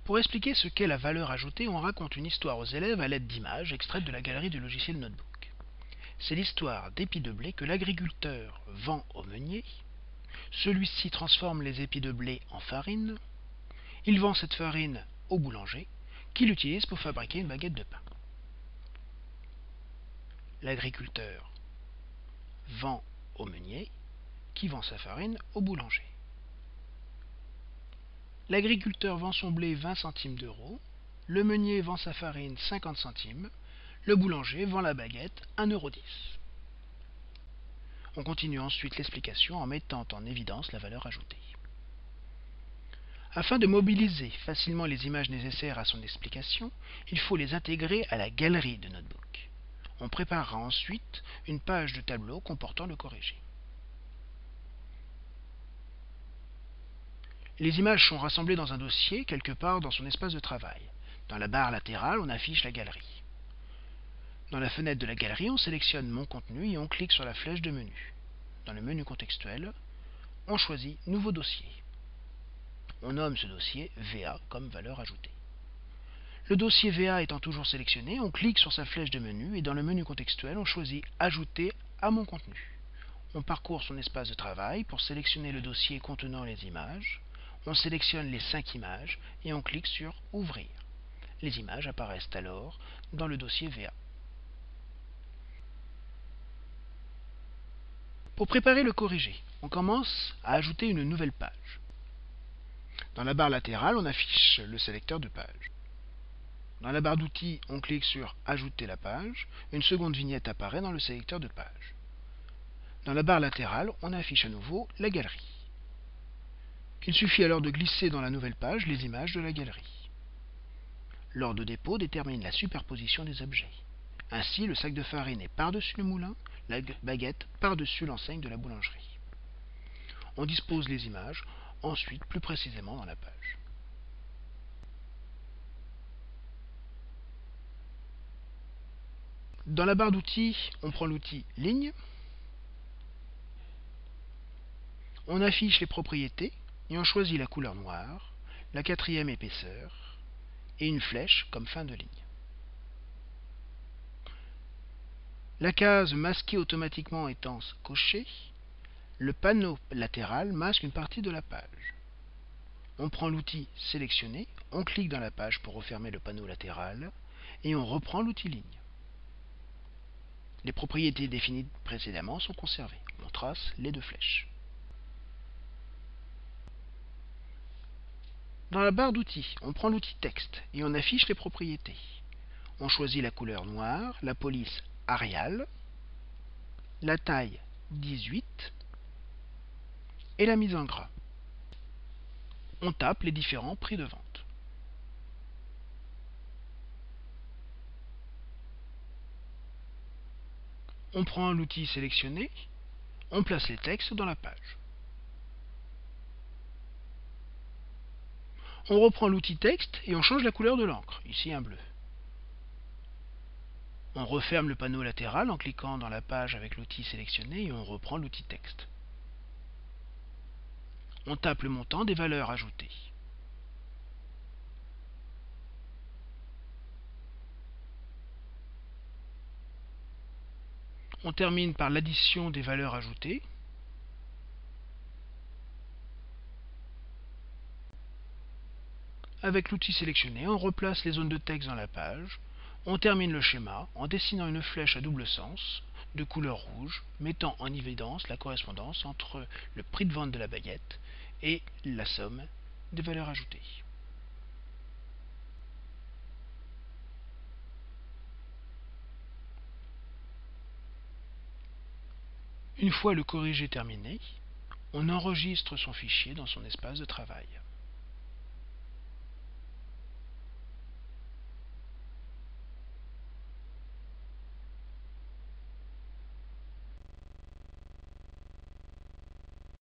Pour expliquer ce qu'est la valeur ajoutée, on raconte une histoire aux élèves à l'aide d'images extraites de la galerie du logiciel Notebook. C'est l'histoire d'épis de blé que l'agriculteur vend au meunier. Celui-ci transforme les épis de blé en farine. Il vend cette farine au boulanger, qui l'utilise pour fabriquer une baguette de pain. L'agriculteur vend au meunier, qui vend sa farine au boulanger. L'agriculteur vend son blé 20 centimes d'euros, le meunier vend sa farine 50 centimes, le boulanger vend la baguette 1,10 €. On continue ensuite l'explication en mettant en évidence la valeur ajoutée. Afin de mobiliser facilement les images nécessaires à son explication, il faut les intégrer à la galerie de Notebook. On préparera ensuite une page de tableau comportant le corrigé. Les images sont rassemblées dans un dossier quelque part dans son espace de travail. Dans la barre latérale, on affiche la galerie. Dans la fenêtre de la galerie, on sélectionne Mon contenu et on clique sur la flèche de menu. Dans le menu contextuel, on choisit Nouveau dossier. On nomme ce dossier VA comme valeur ajoutée. Le dossier VA étant toujours sélectionné, on clique sur sa flèche de menu et dans le menu contextuel, on choisit Ajouter à mon contenu. On parcourt son espace de travail pour sélectionner le dossier contenant les images. On sélectionne les 5 images et on clique sur Ouvrir. Les images apparaissent alors dans le dossier VA. Pour préparer le corrigé, on commence à ajouter une nouvelle page. Dans la barre latérale, on affiche le sélecteur de page. Dans la barre d'outils, on clique sur Ajouter la page. Une seconde vignette apparaît dans le sélecteur de page. Dans la barre latérale, on affiche à nouveau la galerie. Il suffit alors de glisser dans la nouvelle page les images de la galerie. L'ordre de dépôt détermine la superposition des objets. Ainsi, le sac de farine est par-dessus le moulin, la baguette par-dessus l'enseigne de la boulangerie. On dispose les images ensuite plus précisément dans la page. Dans la barre d'outils, on prend l'outil Ligne. On affiche les propriétés et on choisit la couleur noire, la 4e épaisseur et une flèche comme fin de ligne. La case masquée automatiquement étant cochée, le panneau latéral masque une partie de la page. On prend l'outil Sélectionner, on clique dans la page pour refermer le panneau latéral et on reprend l'outil Ligne. Les propriétés définies précédemment sont conservées. On trace les 2 flèches. Dans la barre d'outils, on prend l'outil Texte et on affiche les propriétés. On choisit la couleur noire, la police Arial, la taille 18 et la mise en gras. On tape les différents prix de vente. On prend l'outil Sélectionner, on place les textes dans la page. On reprend l'outil Texte et on change la couleur de l'encre, ici un bleu. On referme le panneau latéral en cliquant dans la page avec l'outil Sélectionner et on reprend l'outil Texte. On tape le montant des valeurs ajoutées. On termine par l'addition des valeurs ajoutées. Avec l'outil sélectionné, on replace les zones de texte dans la page. On termine le schéma en dessinant une flèche à double sens de couleur rouge, mettant en évidence la correspondance entre le prix de vente de la baguette et la somme des valeurs ajoutées. Une fois le corrigé terminé, on enregistre son fichier dans son espace de travail.